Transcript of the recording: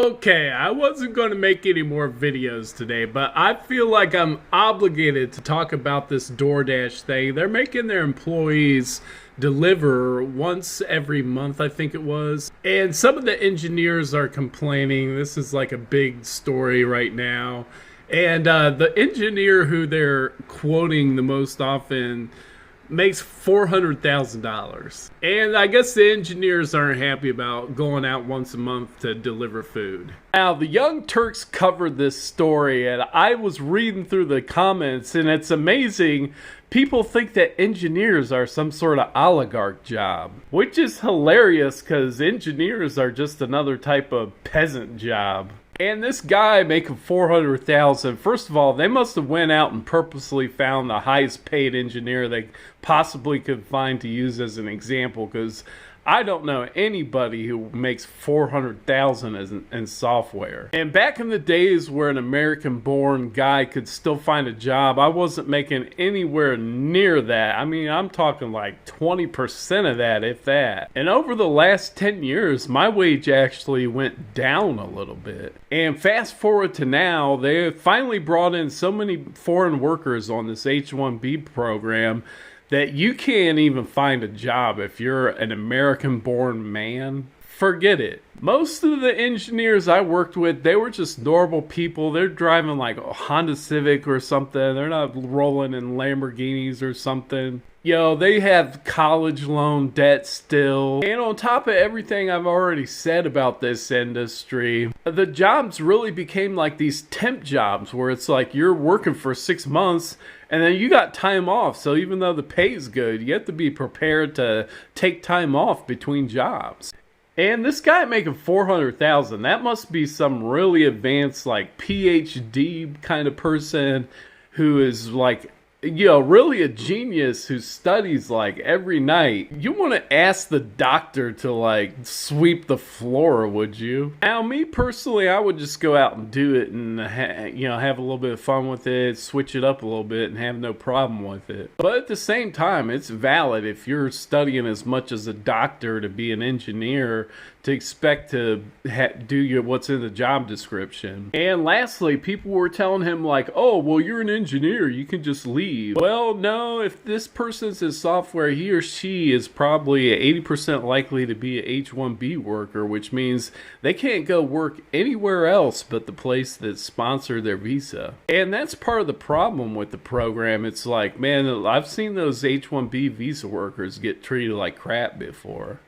Okay, I wasn't going to make any more videos today, but I feel like I'm obligated to talk about this DoorDash thing. They're making their employees deliver once every month, I think it was. And some of the engineers are complaining. This is like a big story right now. And the engineer who they're quoting the most often makes $400,000. And I guess the engineers aren't happy about going out once a month to deliver food. Now, the Young Turks covered this story, and I was reading through the comments, and it's amazing. People think that engineers are some sort of oligarch job, which is hilarious because engineers are just another type of peasant job. And this guy making $400,000. First of all, they must have went out and purposely found the highest paid engineer they possibly could find to use as an example, because I don't know anybody who makes $400,000 in software. And back in the days where an American-born guy could still find a job, I wasn't making anywhere near that. I mean, I'm talking like 20% of that, if that. And over the last 10 years, my wage actually went down a little bit. And fast forward to now, they finally brought in so many foreign workers on this H-1B program that you can't even find a job if you're an American-born man. Forget it. Most of the engineers I worked with, they were just normal people. They're driving like a Honda Civic or something. They're not rolling in Lamborghinis or something. They have college loan debt still. And on top of everything I've already said about this industry, the jobs really became like these temp jobs where it's like you're working for 6 months and then you got time off. So even though the pay is good, you have to be prepared to take time off between jobs. And this guy making $400,000, that must be some really advanced like PhD kind of person who is like, really a genius who studies like every night. You want to ask the doctor to like sweep the floor, would you? Now, me personally, I would just go out and do it and have a little bit of fun with it, switch it up a little bit, and have no problem with it. But at the same time, it's valid if you're studying as much as a doctor to be an engineer to expect to do what's in the job description. And lastly, people were telling him like, oh, well, you're an engineer, you can just leave. Well, no, if this person's in software, he or she is probably 80% likely to be an H-1B worker, which means they can't go work anywhere else but the place that sponsored their visa. And that's part of the problem with the program. It's like, man, I've seen those H-1B visa workers get treated like crap before.